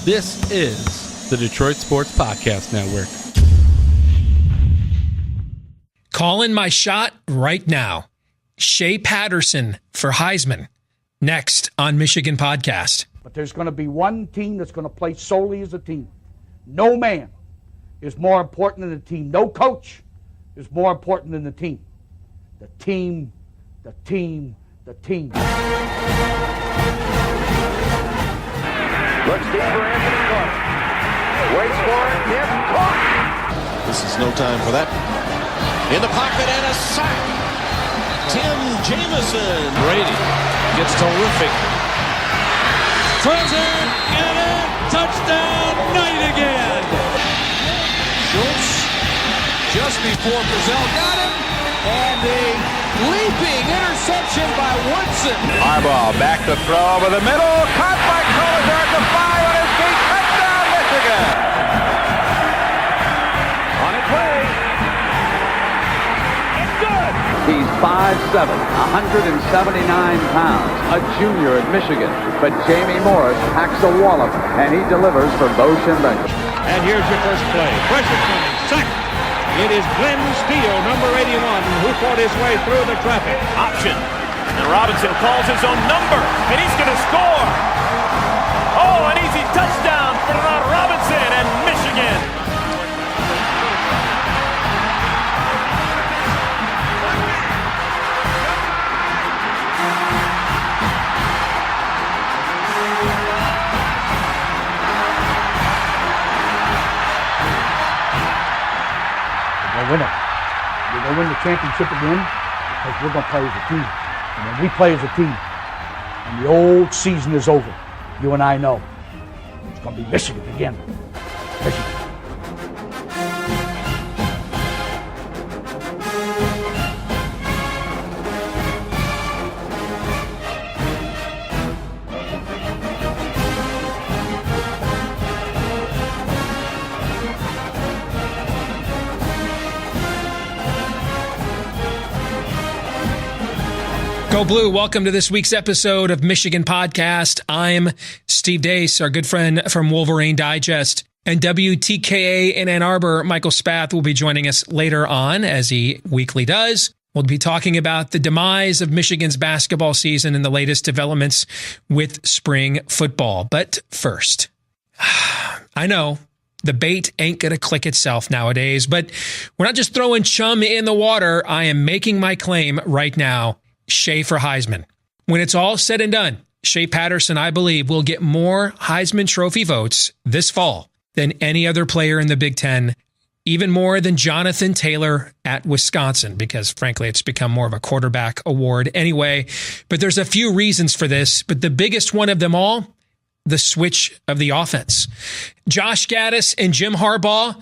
This is the Detroit Sports Podcast Network. Calling my shot right now. Shea Patterson for Heisman. Next on Michigan Podcast. But there's going to be one team that's going to play solely as a team. No man is more important than the team. No coach is more important than the team. The team, the team, the team. Looks deep for Anthony Clark. Waits for it. Hit. Caught. This is no time for that. In the pocket and a sack. Tim Jamison. Brady gets terrific. Throws it, and a touchdown, Knight again. Schultz just before Brazil got him. And a leaping interception by Woodson. Harbaugh back to throw over the middle. Caught by Collier at the 5 on his feet. Touchdown, Michigan. On its way. It's good. He's 5'7", 179 pounds, a junior at Michigan. But Jamie Morris packs a wallop, and he delivers for Bo Schembechler. And here's your first play. Pressure coming. Sack. It is Glenn Steele, number 81, who fought his way through the traffic. Option. And Robinson calls his own number, and he's going to score. Oh, an easy touchdown for Robinson and Michigan. Win it. We're going to win the championship again because we're going to play as a team. And when we play as a team and the old season is over, you and I know it's going to be Michigan again. Michigan. Go Blue, welcome to this week's episode of Michigan Podcast. I'm Steve Deace, our good friend from Wolverine Digest. And WTKA in Ann Arbor, Michael Spath will be joining us later on, as he weekly does. We'll be talking about the demise of Michigan's basketball season and the latest developments with spring football. But first, I know the bait ain't going to click itself nowadays, but we're not just throwing chum in the water. I am making my claim right now. Shea for Heisman. When it's all said and done, Shea Patterson, I believe, will get more Heisman Trophy votes this fall than any other player in the Big Ten, even more than Jonathan Taylor at Wisconsin, because frankly, it's become more of a quarterback award anyway. But there's a few reasons for this, but the biggest one of them all, the switch of the offense. Josh Gaddis and Jim Harbaugh,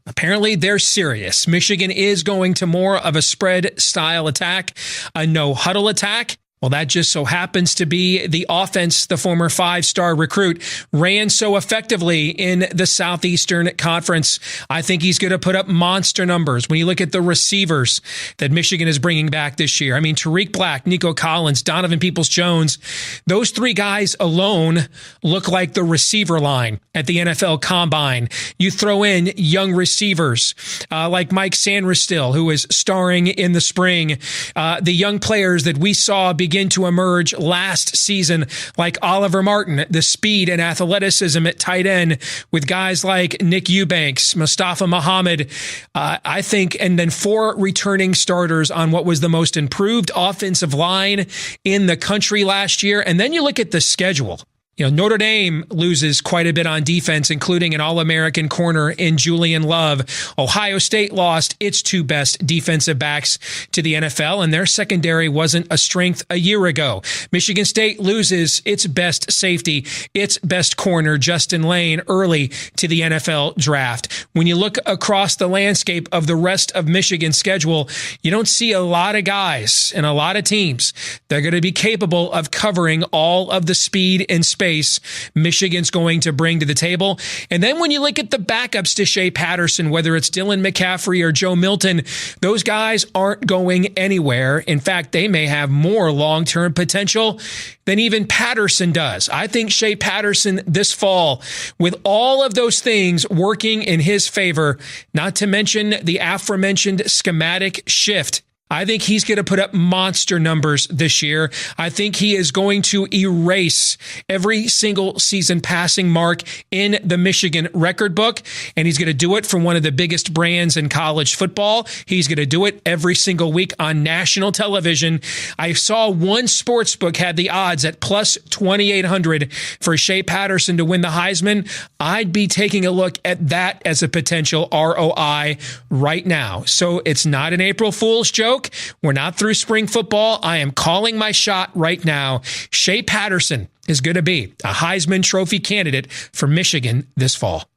apparently, they're serious. Michigan is going to more of a spread style attack, a no huddle attack. Well, that just so happens to be the offense the former 5-star recruit ran so effectively in the Southeastern Conference. I think he's going to put up monster numbers when you look at the receivers that Michigan is bringing back this year. I mean, Tariq Black, Nico Collins, Donovan Peoples-Jones, those three guys alone look like the receiver line at the NFL Combine. You throw in young receivers like Mike Sandristil, who is starring in the spring, the young players that we saw begin to emerge last season, like Oliver Martin, the speed and athleticism at tight end with guys like Nick Eubanks, Mustafa Muhammad, I think, and then 4 returning starters on what was the most improved offensive line in the country last year. And then you look at the schedule. You know, Notre Dame loses quite a bit on defense, including an All-American corner in Julian Love. Ohio State lost its 2 best defensive backs to the NFL, and their secondary wasn't a strength a year ago. Michigan State loses its best safety, its best corner, Justin Lane, early to the NFL draft. When you look across the landscape of the rest of Michigan's schedule, you don't see a lot of guys and a lot of teams that are going to be capable of covering all of the speed and space face Michigan's going to bring to the table. And then when you look at the backups to Shea Patterson, whether it's Dylan McCaffrey or Joe Milton, those guys aren't going anywhere. In fact, they may have more long-term potential than even Patterson does. I think Shea Patterson this fall, with all of those things working in his favor, not to mention the aforementioned schematic shift, I think he's going to put up monster numbers this year. I think he is going to erase every single season passing mark in the Michigan record book, and he's going to do it from one of the biggest brands in college football. He's going to do it every single week on national television. I saw one sports book had the odds at plus 2,800 for Shea Patterson to win the Heisman. I'd be taking a look at that as a potential ROI right now. So it's not an April Fool's joke. We're not through spring football. I am calling my shot right now. Shea Patterson is going to be a Heisman Trophy candidate for Michigan this fall.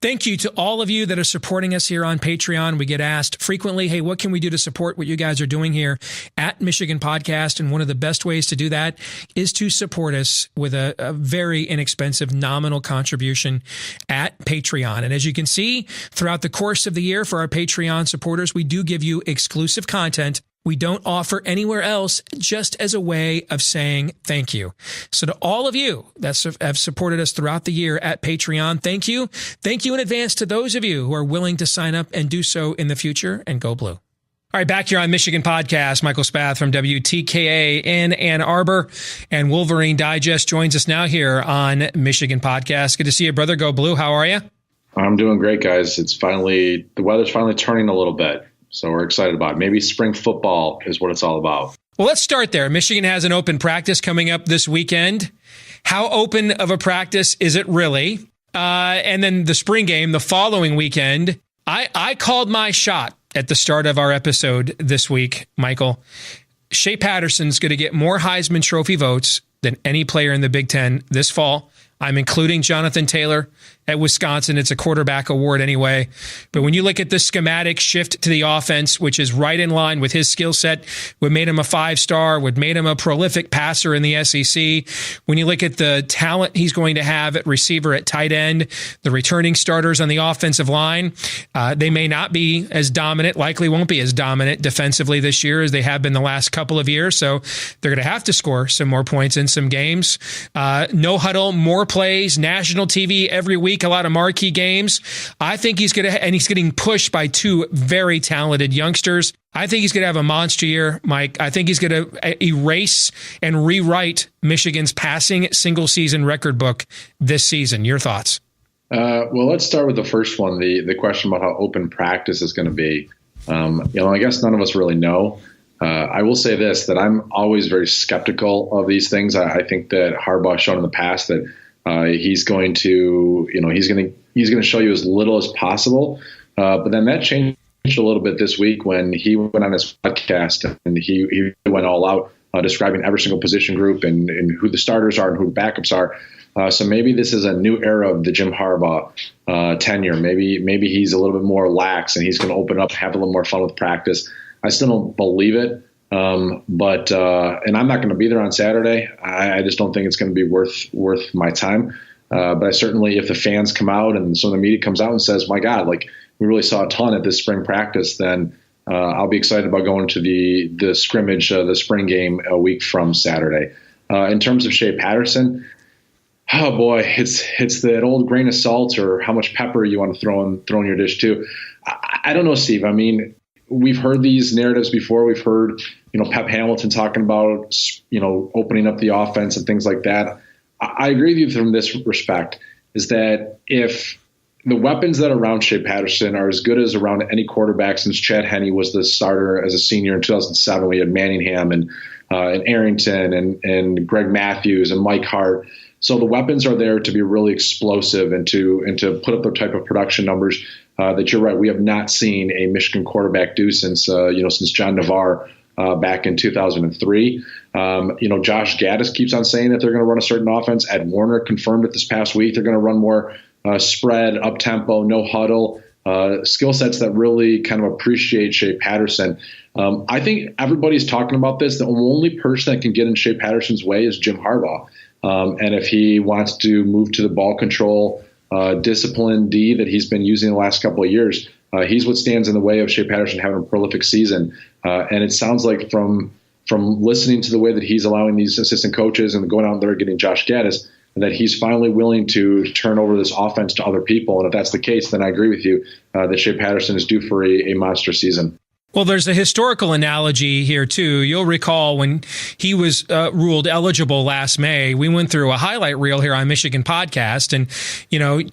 Thank you to all of you that are supporting us here on Patreon. We get asked frequently, hey, what can we do to support what you guys are doing here at Michigan Podcast? And one of the best ways to do that is to support us with a very inexpensive nominal contribution at Patreon. And as you can see, throughout the course of the year for our Patreon supporters, we do give you exclusive content we don't offer anywhere else, just as a way of saying thank you. So to all of you that have supported us throughout the year at Patreon, thank you. Thank you in advance to those of you who are willing to sign up and do so in the future, and go blue. All right, back here on Michigan Podcast, Michael Spath from WTKA in Ann Arbor, and Wolverine Digest joins us now here on Michigan Podcast. Good to see you, brother. Go blue. How are you? I'm doing great, guys. The weather's finally turning a little bit. So we're excited about it. Maybe spring football is what it's all about. Well, let's start there. Michigan has an open practice coming up this weekend. How open of a practice is it really? And then the spring game the following weekend. I called my shot at the start of our episode this week, Michael. Shea Patterson's going to get more Heisman Trophy votes than any player in the Big Ten this fall. I'm including Jonathan Taylor at Wisconsin. It's a quarterback award anyway. But when you look at the schematic shift to the offense, which is right in line with his skill set, what made him a 5-star, what made him a prolific passer in the SEC, when you look at the talent he's going to have at receiver, at tight end, the returning starters on the offensive line, they may not be as dominant, likely won't be as dominant defensively this year as they have been the last couple of years. So they're going to have to score some more points in some games. No huddle, more plays, national TV every week, a lot of marquee games. I think he's getting pushed by two very talented youngsters. I think he's going to have a monster year, Mike. I think he's going to erase and rewrite Michigan's passing single season record book this season. Your thoughts? Well, let's start with the first one, the question about how open practice is going to be. I guess none of us really know. I will say this, that I'm always very skeptical of these things. I think that Harbaugh has shown in the past that he's going to show you as little as possible. But then that changed a little bit this week when he went on his podcast and he went all out describing every single position group and who the starters are and who the backups are. So maybe this is a new era of the Jim Harbaugh tenure. Maybe he's a little bit more lax and he's going to open up, have a little more fun with practice. I still don't believe it. But I'm not going to be there on Saturday. I just don't think it's going to be worth my time. But I certainly, if the fans come out and some of the media comes out and says, my God, like we really saw a ton at this spring practice, then I'll be excited about going to the scrimmage, the spring game a week from Saturday. In terms of Shea Patterson, oh boy, it's that old grain of salt or how much pepper you want to throw in your dish too. I don't know, Steve. I mean, we've heard these narratives before. We've heard, Pep Hamilton talking about, opening up the offense and things like that. I agree with you from this respect, is that if the weapons that are around Shea Patterson are as good as around any quarterback since Chad Henne was the starter as a senior in 2007, we had Manningham and Arrington and Greg Matthews and Mike Hart. So the weapons are there to be really explosive and to put up the type of production numbers that you're right. We have not seen a Michigan quarterback do since John Navarre back in 2003. Josh Gaddis keeps on saying that they're going to run a certain offense. Ed Warner confirmed it this past week. They're going to run more spread, up tempo, no huddle, skill sets that really kind of appreciate Shea Patterson. I think everybody's talking about this. The only person that can get in Shea Patterson's way is Jim Harbaugh. And if he wants to move to the ball control, discipline D that he's been using the last couple of years, he's what stands in the way of Shea Patterson having a prolific season. And it sounds like from listening to the way that he's allowing these assistant coaches and going out there getting Josh Gaddis, that he's finally willing to turn over this offense to other people. And if that's the case, then I agree with you that Shea Patterson is due for a monster season. Well, there's a historical analogy here, too. You'll recall when he was ruled eligible last May, we went through a highlight reel here on Michigan Podcast. And,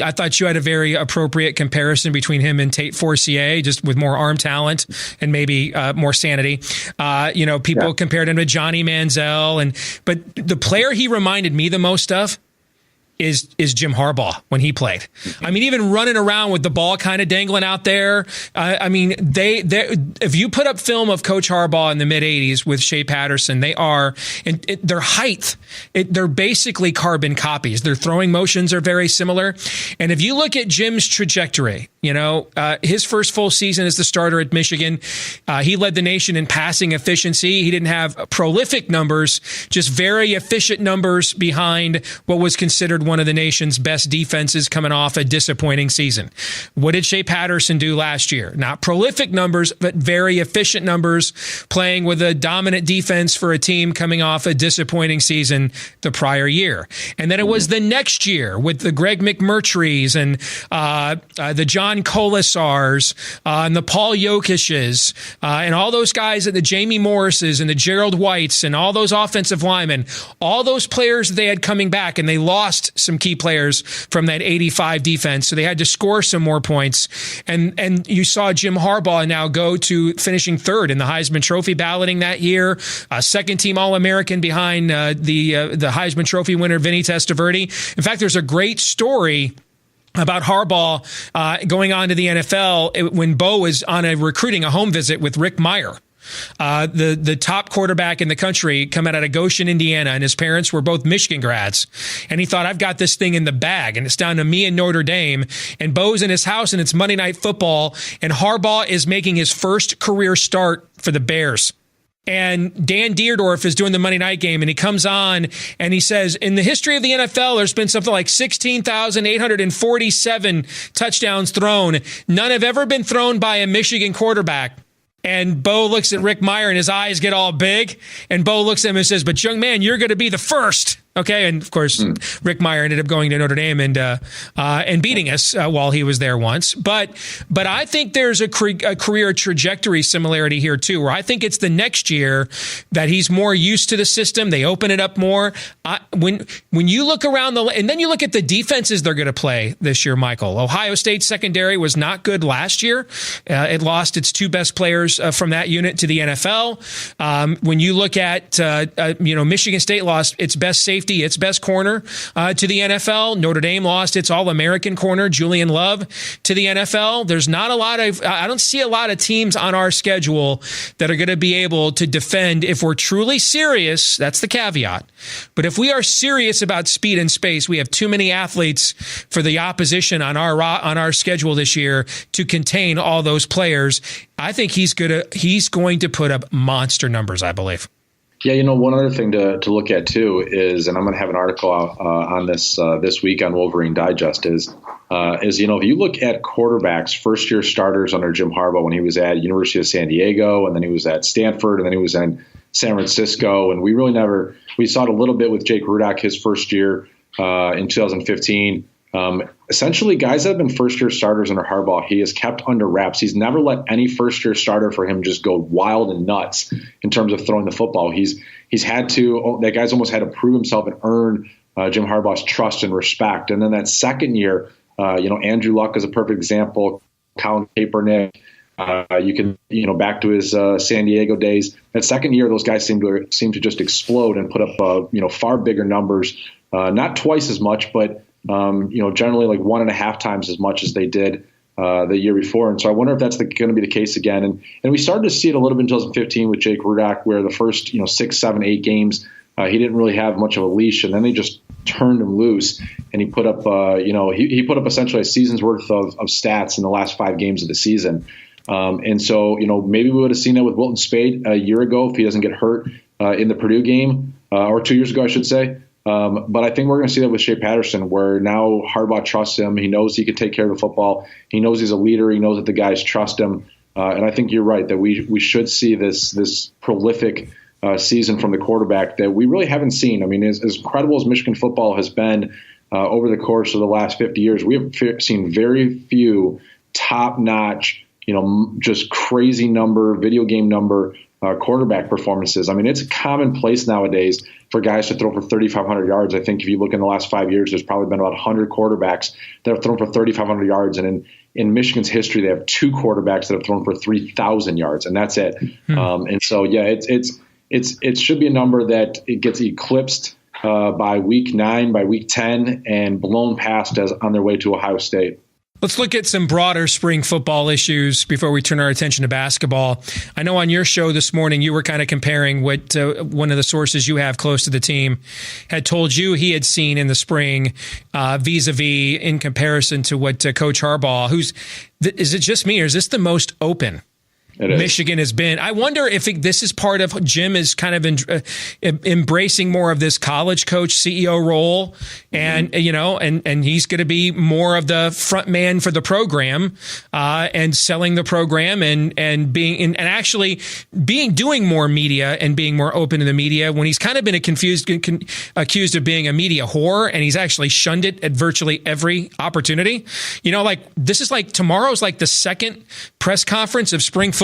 I thought you had a very appropriate comparison between him and Tate Forcier, just with more arm talent and maybe more sanity. People compared him to Johnny Manziel. But the player he reminded me the most of is Jim Harbaugh when he played. I mean, even running around with the ball kind of dangling out there. If you put up film of Coach Harbaugh in the mid '80s with Shea Patterson, their height, they're basically carbon copies. Their throwing motions are very similar. And if you look at Jim's trajectory, his first full season as the starter at Michigan, he led the nation in passing efficiency. He didn't have prolific numbers, just very efficient numbers behind what was considered one of the nation's best defenses coming off a disappointing season. What did Shea Patterson do last year? Not prolific numbers, but very efficient numbers, playing with a dominant defense for a team coming off a disappointing season the prior year. And then it was the next year with the Greg McMurtrys and the John Colasars and the Paul Jokisches and all those guys, and the Jamie Morrises and the Gerald Whites and all those offensive linemen, all those players they had coming back, and they lost some key players from that 85 defense, so they had to score some more points. And you saw Jim Harbaugh now go to finishing third in the Heisman Trophy balloting that year, second-team All-American behind the Heisman Trophy winner Vinny Testaverde. In fact, there's a great story about Harbaugh going on to the NFL when Bo was on a home visit with Rick Meyer. The top quarterback in the country, coming out of Goshen, Indiana, and his parents were both Michigan grads. And he thought, I've got this thing in the bag, and it's down to me and Notre Dame. And Bo's in his house, and it's Monday Night Football, and Harbaugh is making his first career start for the Bears. And Dan Deerdorf is doing the Monday night game, and he comes on and he says, in the history of the NFL, there's been something like 16,847 touchdowns thrown. None have ever been thrown by a Michigan quarterback. And Bo looks at Rick Meyer and his eyes get all big. And Bo looks at him and says, but young man, you're going to be the first. Okay. And of course, Rick Meyer ended up going to Notre Dame and beating us while he was there once. But I think there's a career trajectory similarity here too, where I think it's the next year that he's more used to the system. They open it up more. When you look around and then you look at the defenses they're going to play this year, Michael. Ohio State's secondary was not good last year. It lost its two best players from that unit to the NFL. When you look at Michigan State lost its best safety, its best corner to the NFL. Notre Dame lost its All-American corner, Julian Love, to the NFL. There's not a lot of, I don't see a lot of teams on our schedule that are going to be able to defend if we're truly serious. That's the caveat. But if we are serious about speed and space, we have too many athletes for the opposition on our schedule this year to contain all those players. I think he's going to put up monster numbers, I believe. Yeah, one other thing to look at too is, and I'm going to have an article on this week on Wolverine Digest is if you look at quarterbacks, first year starters under Jim Harbaugh when he was at University of San Diego, and then he was at Stanford, and then he was in San Francisco, and we saw it a little bit with Jake Rudock his first year in 2015. Essentially, guys that have been first-year starters under Harbaugh, he has kept under wraps. He's never let any first-year starter for him just go wild and nuts in terms of throwing the football. That guy's almost had to prove himself and earn Jim Harbaugh's trust and respect. And then that second year, Andrew Luck is a perfect example. Colin Kaepernick, you can back to his San Diego days. That second year, those guys seem to just explode and put up far bigger numbers. Not twice as much, but generally like 1.5 times as much as they did the year before. And so I wonder if that's going to be the case again. And we started to see it a little bit in 2015 with Jake Rudock, where the first 6, 7, 8 games he didn't really have much of a leash, and then they just turned him loose, and he put up he put up essentially a season's worth of stats in the last 5 games of the season. And so maybe we would have seen that with Wilton Spade a year ago if he doesn't get hurt in the Purdue game, or 2 years ago I should say. But I think we're going to see that with Shea Patterson, where now Harbaugh trusts him. He knows he can take care of the football. He knows he's a leader. He knows that the guys trust him. And I think you're right that we should see this prolific season from the quarterback that we really haven't seen. I mean, as incredible as Michigan football has been over the course of the last 50 years, we have seen very few top-notch, just crazy number, video game number quarterback performances. I mean, it's commonplace nowadays for guys to throw for 3,500 yards. I think if you look in the last 5 years, there's probably been about 100 quarterbacks that have thrown for 3,500 yards. And in Michigan's history, they have 2 quarterbacks that have thrown for 3,000 yards, and that's it. And so, yeah, it should be a number that it gets eclipsed by week 9, by week 10, and blown past as on their way to Ohio State. Let's look at some broader spring football issues before we turn our attention to basketball. I know on your show this morning, you were kind of comparing what one of the sources you have close to the team had told you he had seen in the spring vis-a-vis in comparison to what Coach Harbaugh, is it just me or is this the most open Michigan has been? I wonder if this is part of Jim is kind of embracing more of this college coach CEO role, and and he's going to be more of the front man for the program, and selling the program and doing more media and being more open to the media when he's kind of been accused of being a media whore, and he's actually shunned it at virtually every opportunity. This is tomorrow's the second press conference of spring football.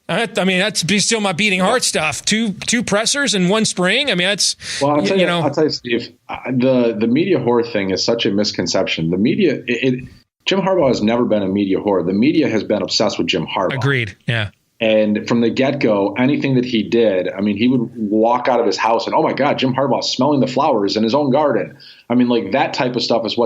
I mean, that's still my beating heart stuff. Two pressers in one spring. I mean, that's I'll tell you, Steve. The media whore thing is such a misconception. The media, Jim Harbaugh has never been a media whore. The media has been obsessed with Jim Harbaugh. Agreed. Yeah. And from the get-go, anything that he did, I mean, he would walk out of his house and, oh my God, Jim Harbaugh's smelling the flowers in his own garden. I mean, that type of stuff is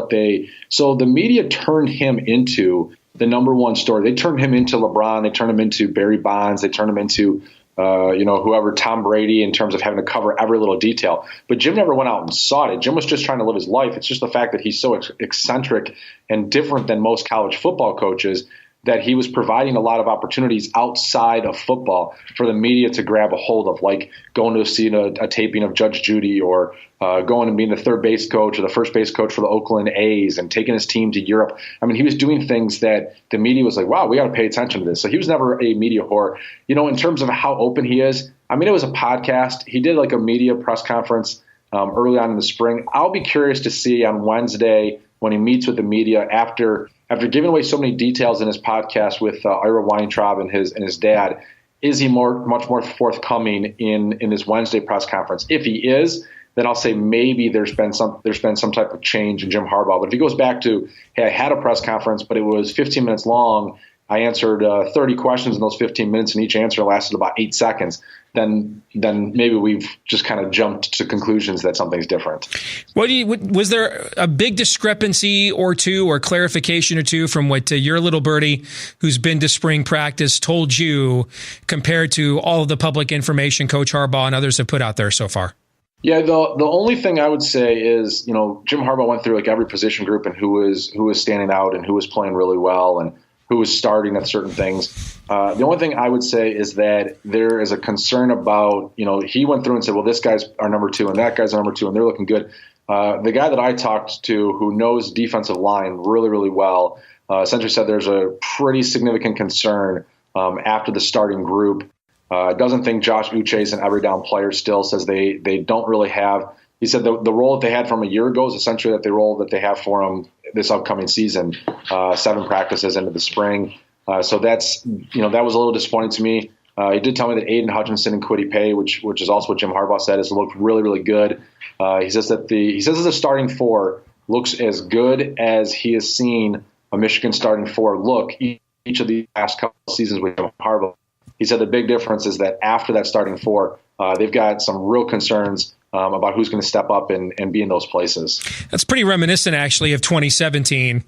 so the media turned him into the number one story. They turned him into LeBron. They turned him into Barry Bonds. They turned him into, whoever, Tom Brady, in terms of having to cover every little detail. But Jim never went out and sought it. Jim was just trying to live his life. It's just the fact that he's so eccentric and different than most college football coaches that he was providing a lot of opportunities outside of football for the media to grab a hold of, like going to see a taping of Judge Judy, or going and being the third base coach or the first base coach for the Oakland A's and taking his team to Europe. I mean, he was doing things that the media was like, wow, we got to pay attention to this. So he was never a media whore. In terms of how open he is, I mean, it was a podcast. He did a media press conference early on in the spring. I'll be curious to see on Wednesday when he meets with the media after giving away so many details in his podcast with Ira Weintraub and his dad. Is he much more forthcoming in this Wednesday press conference? If he is, then I'll say maybe there's been some type of change in Jim Harbaugh. But if he goes back to, hey, I had a press conference, but it was 15 minutes long, I answered 30 questions in those 15 minutes, and each answer lasted about 8 seconds, then maybe we've just kind of jumped to conclusions that something's different. Was there a big discrepancy or two, or clarification or two, from what your little birdie who's been to spring practice told you compared to all of the public information Coach Harbaugh and others have put out there so far? Yeah, the only thing I would say is, Jim Harbaugh went through every position group and who was standing out and who was playing really well and who was starting at certain things. The only thing I would say is that there is a concern about, he went through and said, well, this guy's our number 2 and that guy's our number 2 and they're looking good. The guy that I talked to who knows defensive line really, really well, essentially said there's a pretty significant concern after the starting group. Doesn't think Josh Uche is an every down player still, says they don't really have. He said the role that they had from a year ago is essentially the role that they have for him this upcoming season, 7 practices into the spring. So that's, that was a little disappointing to me. He did tell me that Aiden Hutchinson and Kwity Paye, which is also what Jim Harbaugh said, has looked really, really good. He says the starting 4 looks as good as he has seen a Michigan starting 4 look each of the past couple of seasons with Jim Harbaugh. He said the big difference is that after that starting 4, they've got some real concerns about who's going to step up and be in those places. That's pretty reminiscent, actually, of 2017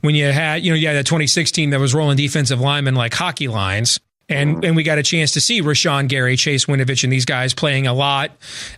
when you had that 2016 that was rolling defensive linemen like hockey lines. And we got a chance to see Rashawn Gary, Chase Winovich, and these guys playing a lot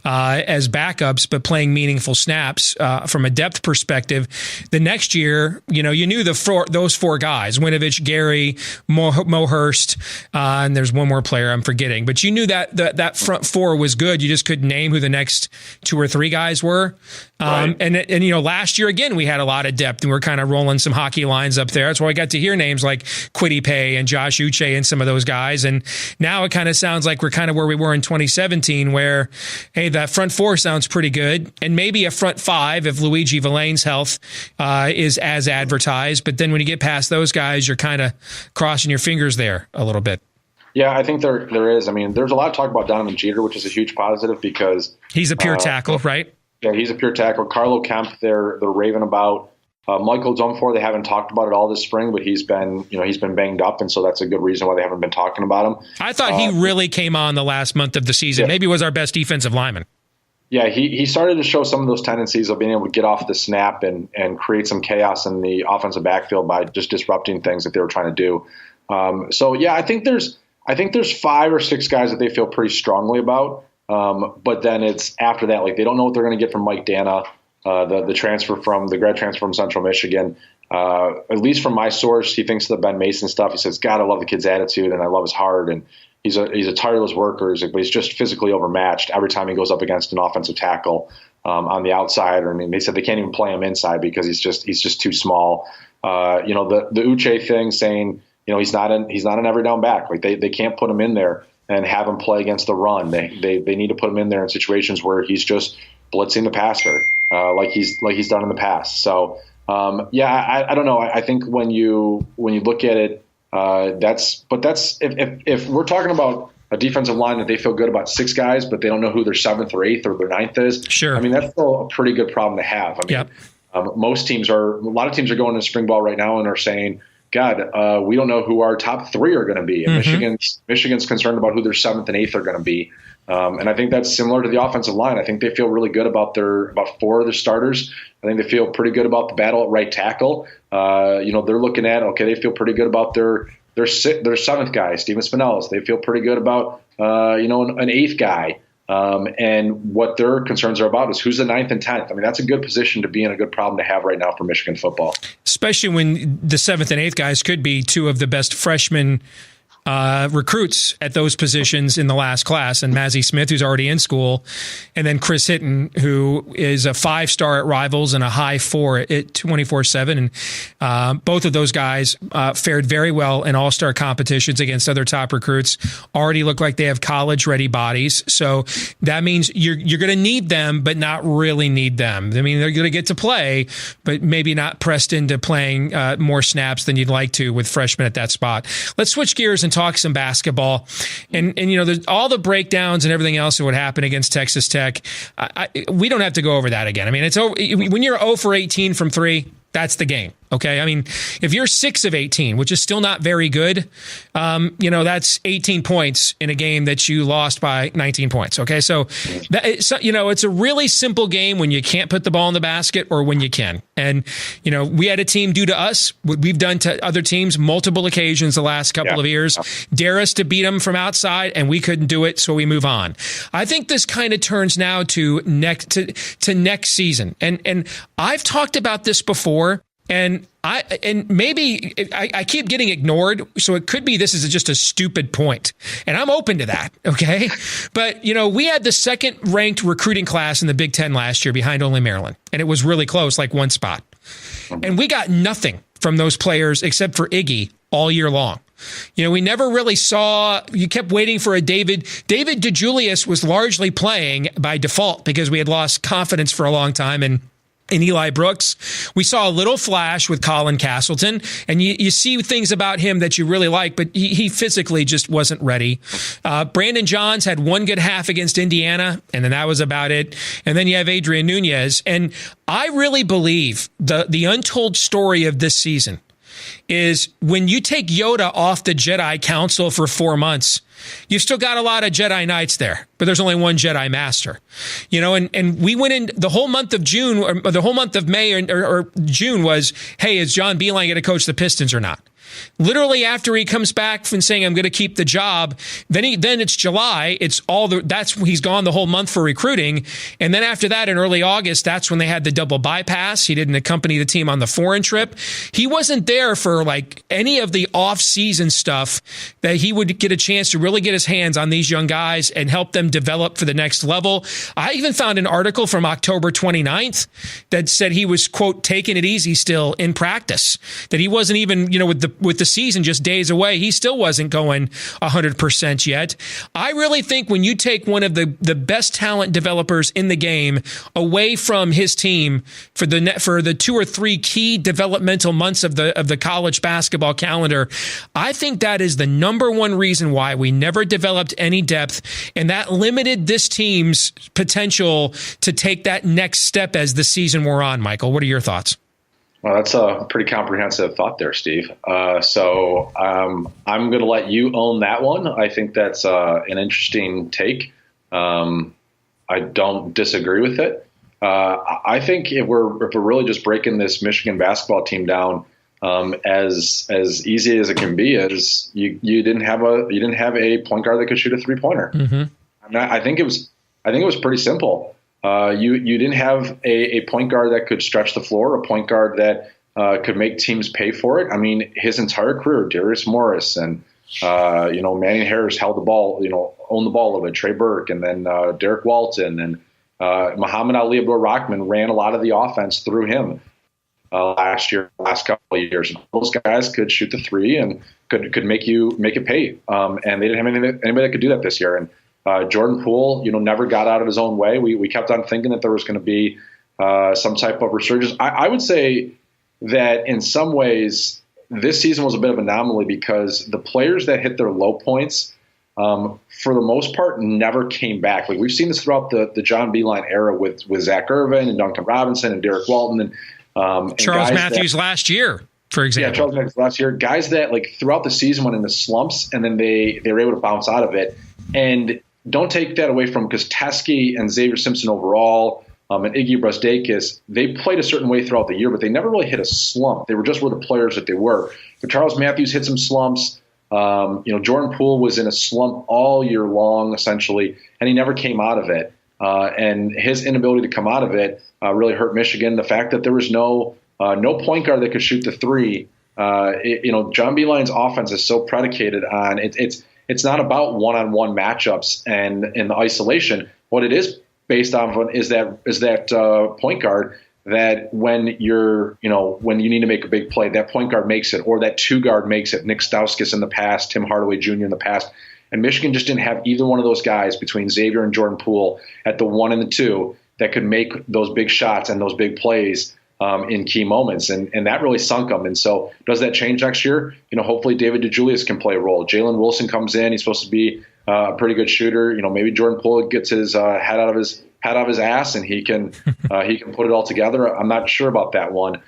as backups, but playing meaningful snaps from a depth perspective. The next year, you knew those four guys, Winovich, Gary, Mo Hurst, and there's one more player I'm forgetting, but you knew that front four was good. You just couldn't name who the next two or three guys were. Right. And last year, again, we had a lot of depth, and we're kind of rolling some hockey lines up there. That's why I got to hear names like Kwity Paye and Josh Uche and some of those guys. And now it kind of sounds like we're kind of where we were in 2017, where, hey, that front four sounds pretty good, and maybe a front five if Luigi Villain's health is as advertised. But then when you get past those guys, you're kind of crossing your fingers there a little bit. Yeah, I think there is. I mean, there's a lot of talk about Donovan Jeter, which is a huge positive because he's a pure tackle, right? Yeah, he's a pure tackle. Carlo Kemp, they're raving about. Michael Dunford, they haven't talked about it all this spring, but he's been banged up, and so that's a good reason why they haven't been talking about him. I thought he really came on the last month of the season. Yeah. Maybe was our best defensive lineman. Yeah, he started to show some of those tendencies of being able to get off the snap and create some chaos in the offensive backfield by just disrupting things that they were trying to do. So yeah, I think there's 5 or 6 guys that they feel pretty strongly about. But then it's after that, like they don't know what they're going to get from Mike Dana, the grad transfer from Central Michigan. At least from my source, he thinks the Ben Mason stuff. He says, God, I love the kid's attitude and I love his heart. And he's a tireless worker, but he's just physically overmatched every time he goes up against an offensive tackle on the outside. I mean, they said they can't even play him inside because he's just too small. The Uche thing saying, he's not an every down back. Like they can't put him in there and have him play against the run. They need to put him in there in situations where he's just blitzing the passer, like he's done in the past. So I don't know. I think when you look at it, that's if we're talking about a defensive line that they feel good about 6 guys, but they don't know who their 7th or 8th or their 9th is. Sure. I mean, that's still a pretty good problem to have. I mean, yep. A lot of teams are going to spring ball right now and are saying, God, we don't know who our top 3 are going to be. And Michigan's concerned about who their 7th and 8th are going to be. And I think that's similar to the offensive line. I think they feel really good about about 4 of their starters. I think they feel pretty good about the battle at right tackle. They're looking at, they feel pretty good about their 7th guy, Steven Spinellis. They feel pretty good about, an 8th guy. And what their concerns are about is who's the 9th and 10th. I mean, that's a good position to be in, a good problem to have right now for Michigan football. Especially when the 7th and 8th guys could be 2 of the best freshmen recruits at those positions in the last class, and Mazi Smith, who's already in school, and then Chris Hitton, who is a 5-star at Rivals and a high 4 at 24/7. And both of those guys fared very well in all-star competitions against other top recruits. Already look like they have college-ready bodies, so that means you're going to need them, but not really need them. I mean, they're going to get to play, but maybe not pressed into playing more snaps than you'd like to with freshmen at that spot. Let's switch gears and talk some basketball. And there's all the breakdowns and everything else that would happen against Texas Tech. We don't have to go over that again. I mean, it's over. When you're 0 for 18 from 3, that's the game. Okay. I mean, if you're 6 of 18, which is still not very good, that's 18 points in a game that you lost by 19 points. Okay. So, it's a really simple game when you can't put the ball in the basket or when you can. And, we had a team do to us what we've done to other teams multiple occasions the last couple of years, dare us to beat them from outside, and we couldn't do it. So we move on. I think this kind of turns now to next season. And I've talked about this before. And maybe I keep getting ignored, so it could be this is just a stupid point, and I'm open to that, okay? But, we had the 2nd-ranked recruiting class in the Big Ten last year behind only Maryland, and it was really close, like 1 spot. And we got nothing from those players except for Iggy all year long. We never really saw, you kept waiting for a David DeJulius was largely playing by default because we had lost confidence for a long time, and in Eli Brooks, we saw a little flash with Colin Castleton, and you see things about him that you really like, but he physically just wasn't ready. Brandon Johns had 1 good half against Indiana, and then that was about it. And then you have Adrian Nunez. And I really believe the untold story of this season is when you take Yoda off the Jedi Council for 4 months, you've still got a lot of Jedi Knights there, but there's only one Jedi Master. And we went in the whole month of June, or the whole month of May or June was, hey, is John Beilein going to coach the Pistons or not? Literally after he comes back from saying, I'm going to keep the job, then it's July. He's gone the whole month for recruiting. And then after that, in early August, that's when they had the double bypass. He didn't accompany the team on the foreign trip. He wasn't there for like any of the off-season stuff that he would get a chance to really get his hands on these young guys and help them develop for the next level. I even found an article from October 29th that said he was, quote, taking it easy still in practice, that he wasn't even, with the season just days away, he still wasn't going 100% yet. I really think when you take one of the best talent developers in the game away from his team for the 2 or 3 key developmental months of the college basketball calendar, I think that is the number one reason why we never developed any depth, and that limited this team's potential to take that next step as the season wore on. Michael, what are your thoughts? Well, that's a pretty comprehensive thought there, Steve. So I'm going to let you own that one. I think that's an interesting take. I don't disagree with it. I think if we're really just breaking this Michigan basketball team down as easy as it can be, is you didn't have a point guard that could shoot a 3-pointer. Mm-hmm. I think it was pretty simple. You didn't have a point guard that could stretch the floor, a point guard that could make teams pay for it. I mean, his entire career, Darius Morris and Manning Harris held the ball, owned the ball a little bit. Trey Burke, and then Derek Walton, and Muhammad Ali Abdul-Rahman ran a lot of the offense through him last couple of years. Those guys could shoot the 3 and could make it pay. And they didn't have anybody that could do that this year. And Jordan Poole, never got out of his own way. We kept on thinking that there was going to be some type of resurgence. I would say that in some ways this season was a bit of an anomaly because the players that hit their low points, for the most part, never came back. Like we've seen this throughout the John Beilein era with Zach Irvin and Duncan Robinson and Derek Walton and Charles Matthews last year, for example. Yeah, Charles Matthews last year. Guys that like throughout the season went into slumps and then they were able to bounce out of it. And don't take that away from, because Teskey and Xavier Simpson overall and Iggy Brasdeikis, they played a certain way throughout the year, but they never really hit a slump. They were just where the players that they were. But Charles Matthews hit some slumps. Jordan Poole was in a slump all year long, essentially, and he never came out of it. And his inability to come out of it really hurt Michigan. The fact that there was no point guard that could shoot the 3. John Beilein's offense is so predicated on it's not about one-on-one matchups and the isolation. What it is based on is that point guard that when when you need to make a big play, that point guard makes it, or that 2 guard makes it. Nick Stauskas in the past, Tim Hardaway Jr. in the past. And Michigan just didn't have either one of those guys between Xavier and Jordan Poole at the 1 and the 2 that could make those big shots and those big plays in key moments. And that really sunk them. And so does that change next year? Hopefully David DeJulius can play a role. Jalen Wilson comes in. He's supposed to be a pretty good shooter. Maybe Jordan Poole gets his head out of his ass and he can put it all together. I'm not sure about that one.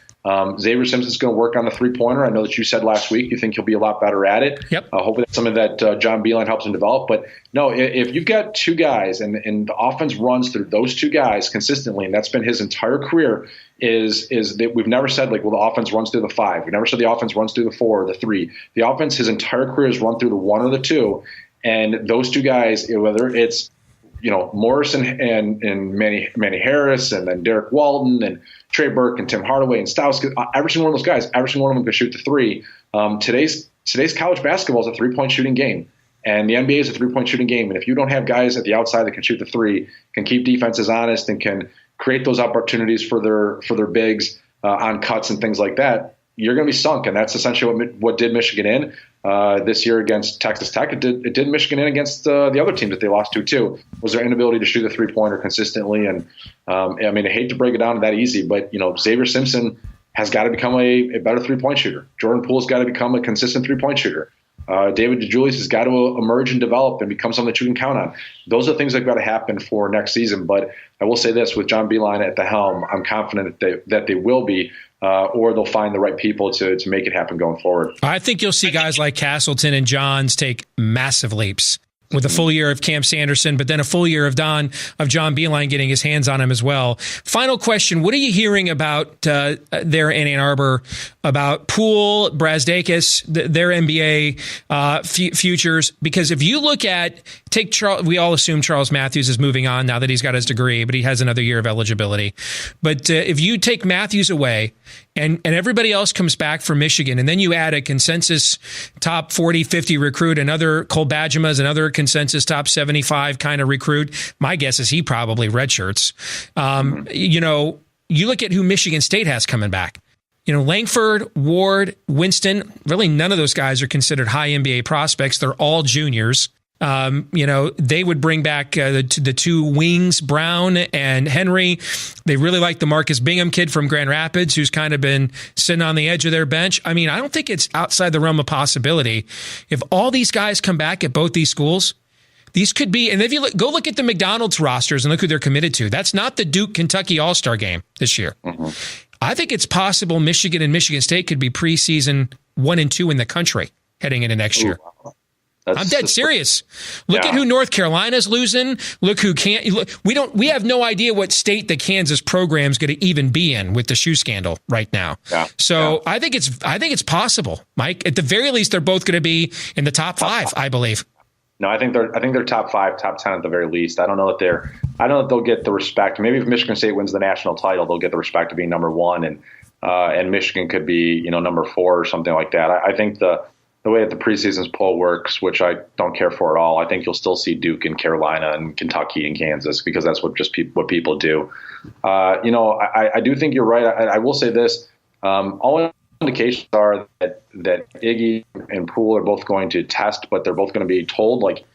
Xavier Simpson's going to work on the 3-pointer. I know that you said last week you think he'll be a lot better at it. Yep. Hopefully that's something that John Beilein helps him develop. But no, if you've got 2 guys and the offense runs through those 2 guys consistently, and that's been his entire career, is that we've never said the offense runs through the 5. We never said the offense runs through the 4 or the 3. The offense, his entire career, has run through the 1 or the 2, and those 2 guys, whether it's Morrison and Manny Harris, and then Derek Walton and Trey Burke and Tim Hardaway and Stauskas, every single one of those guys, every single one of them could shoot the 3. Today's college basketball is a 3-point shooting game, and the NBA is a 3-point shooting game. And if you don't have guys at the outside that can shoot the 3, can keep defenses honest, and can create those opportunities for their bigs on cuts and things like that, you're going to be sunk. And that's essentially what did Michigan in this year against Texas Tech. It did Michigan in against the other teams that they lost to too, was their inability to shoot the 3-pointer consistently. And I hate to break it down that easy, but Xavier Simpson has got to become a better 3-point shooter. Jordan Poole's got to become a consistent 3-point shooter. David DeJulius has got to emerge and develop and become something that you can count on. Those are things that have got to happen for next season. But I will say this, with John Beilein at the helm, I'm confident that they will be, or they'll find the right people to make it happen going forward. I think you'll see guys like Castleton and Johns take massive leaps with a full year of Cam Sanderson, but then a full year of John Beilein getting his hands on him as well. Final question. What are you hearing about there in Ann Arbor about Poole, Brazdakis, their NBA futures? Because if you look at, we all assume Charles Matthews is moving on now that he's got his degree, but he has another year of eligibility. But if you take Matthews away and everybody else comes back from Michigan, and then you add a consensus top 40, 50 recruit, another Cole Badgema's, another consensus top 75 kind of recruit, my guess is he probably redshirts. You look at who Michigan State has coming back. Langford, Ward, Winston, really none of those guys are considered high NBA prospects. They're all juniors. They would bring back the two wings, Brown and Henry. They really like the Marcus Bingham kid from Grand Rapids, who's kind of been sitting on the edge of their bench. I mean, I don't think it's outside the realm of possibility. If all these guys come back at both these schools, these could be, and if you go look at the McDonald's rosters and look who they're committed to, that's not the Duke-Kentucky All-Star game this year. Mm-hmm. I think it's possible Michigan and Michigan State could be preseason 1 and 2 in the country heading into next year. Wow. I'm dead serious. Look at who North Carolina's losing. Look who can't. We have no idea what state the Kansas program's going to even be in with the shoe scandal right now. Yeah. So I think it's possible, Mike. At the very least, they're both going to be in the top 5, I believe. No, I think they're top 5, top 10 at the very least. I don't know if they'll get the respect. Maybe if Michigan State wins the national title, they'll get the respect of being number 1, and Michigan could be number 4 or something like that. I think the way that the preseason poll works, which I don't care for at all, I think you'll still see Duke and Carolina and Kentucky and Kansas because that's what what people do. I do think you're right. I will say this: all indications are that Iggy and Poole are both going to test, but they're both going to be told like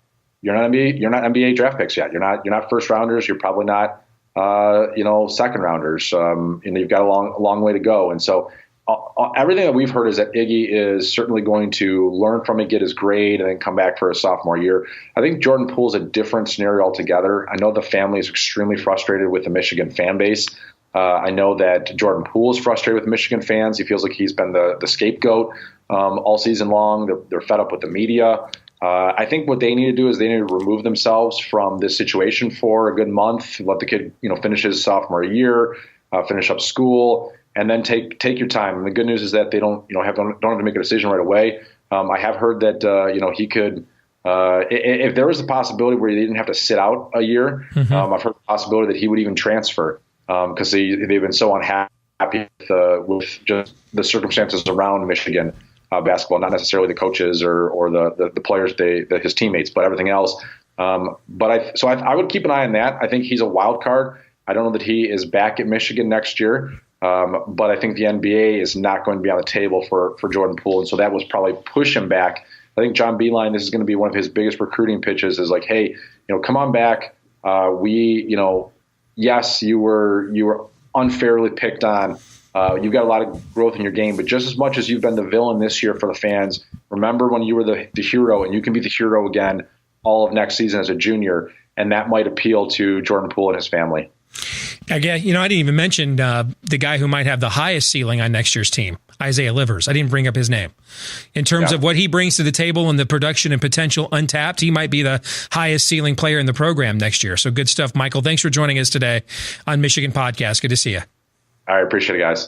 you're not NBA draft picks yet. You're not first rounders. You're probably not second rounders. You've got a long way to go, and so. Everything that we've heard is that Iggy is certainly going to learn from it, get his grade, and then come back for his sophomore year. I think Jordan Poole's a different scenario altogether. I know the family is extremely frustrated with the Michigan fan base. I know that Jordan Poole is frustrated with Michigan fans. He feels like he's been the scapegoat all season long. They're fed up with the media. I think what they need to do is they need to remove themselves from this situation for a good month, let the kid finish his sophomore year, finish up school. And then take your time. And the good news is that they don't have to make a decision right away. I have heard that he could, if there was a possibility where he didn't have to sit out a year. I've heard the possibility that he would even transfer because they've been so unhappy with just the circumstances around Michigan basketball, not necessarily the coaches or the players, his teammates, but everything else. But I would keep an eye on that. I think he's a wild card. I don't know that he is back at Michigan next year. But I think the NBA is not going to be on the table for Jordan Poole. And so that was probably push him back. I think John Beilein, this is going to be one of his biggest recruiting pitches is like, hey, come on back. Yes, you were unfairly picked on. You've got a lot of growth in your game, but just as much as you've been the villain this year for the fans, remember when you were the hero, and you can be the hero again all of next season as a junior. And that might appeal to Jordan Poole and his family. Again, I didn't even mention the guy who might have the highest ceiling on next year's team, Isaiah Livers. I didn't bring up his name. In terms of what he brings to the table and the production and potential untapped, he might be the highest ceiling player in the program next year. So good stuff, Michael. Thanks for joining us today on Michigan Podcast. Good to see you. All right. Appreciate it, guys.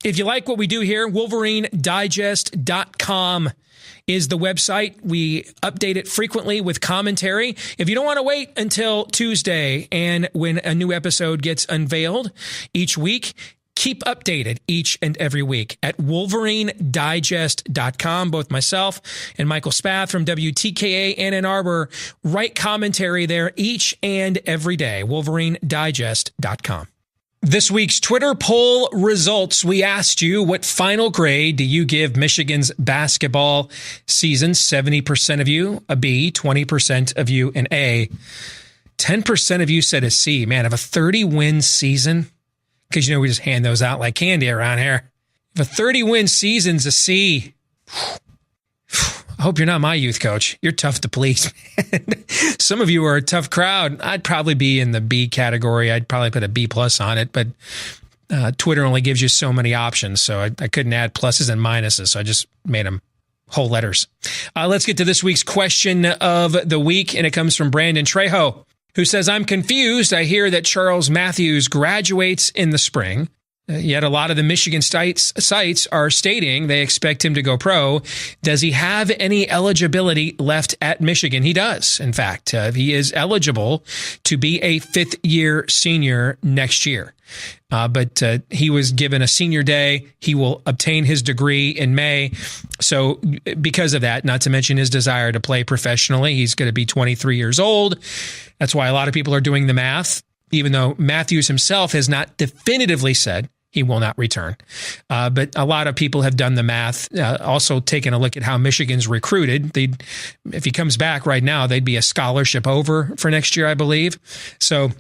If you like what we do here, WolverineDigest.com is the website. We update it frequently with commentary. If you don't want to wait until Tuesday and when a new episode gets unveiled each week, keep updated each and every week at WolverineDigest.com. Both myself and Michael Spath from WTKA and Ann Arbor write commentary there each and every day. WolverineDigest.com. This week's Twitter poll results, we asked you, what final grade do you give Michigan's basketball season? 70% of you a B, 20% of you an A. 10% of you said a C. Man, of a 30-win season, because we just hand those out like candy around here. If a 30-win season's a C, I hope you're not my youth coach. You're tough to please, man. Some of you are a tough crowd. I'd probably be in the B category. I'd probably put a B+ on it, but Twitter only gives you so many options, so I couldn't add pluses and minuses, so I just made them whole letters. Let's get to this week's question of the week, and it comes from Brandon Trejo, who says, I'm confused. I hear that Charles Matthews graduates in the spring. Yet a lot of the Michigan sites are stating they expect him to go pro. Does he have any eligibility left at Michigan? He does. In fact, he is eligible to be a fifth-year senior next year. But he was given a senior day. He will obtain his degree in May. So because of that, not to mention his desire to play professionally, he's going to be 23 years old. That's why a lot of people are doing the math, even though Matthews himself has not definitively said he will not return. But a lot of people have done the math, also taken a look at how Michigan's recruited. If he comes back right now, they'd be a scholarship over for next year, I believe. So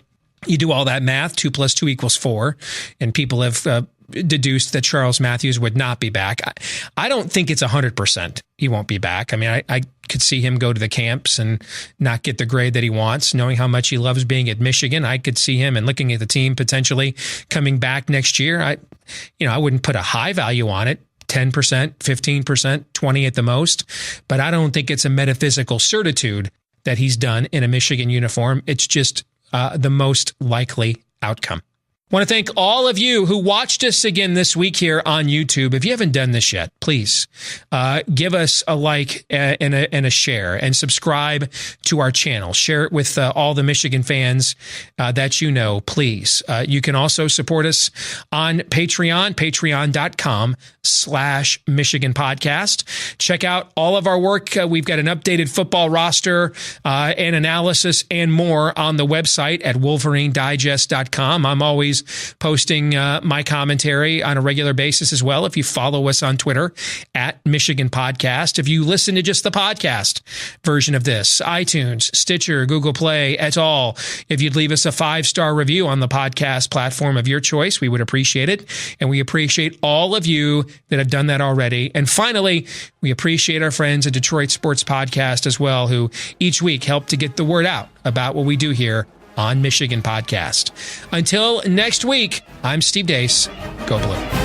you do all that math, 2 + 2 = 4, and people have deduced that Charles Matthews would not be back. I don't think it's 100% he won't be back. I mean, I could see him go to the camps and not get the grade that he wants, knowing how much he loves being at Michigan. I could see him and looking at the team potentially coming back next year. I wouldn't put a high value on it. 10%, 15%, 20% at the most. But I don't think it's a metaphysical certitude that he's done in a Michigan uniform. It's just the most likely outcome. I want to thank all of you who watched us again this week here on YouTube. If you haven't done this yet, please give us a like and a share, and subscribe to our channel. Share it with all the Michigan fans that you know, please. You can also support us on Patreon, patreon.com/Michigan Podcast. Check out all of our work. We've got an updated football roster and analysis and more on the website at wolverinedigest.com. I'm always posting my commentary on a regular basis as well. If you follow us on Twitter at Michigan Podcast, if you listen to just the podcast version of this, iTunes, Stitcher, Google Play, et al., if you'd leave us a 5-star review on the podcast platform of your choice, we would appreciate it. And we appreciate all of you that have done that already. And finally, we appreciate our friends at Detroit Sports Podcast as well, who each week help to get the word out about what we do here on Michigan Podcast. Until next week, I'm Steve Deace. Go Blue.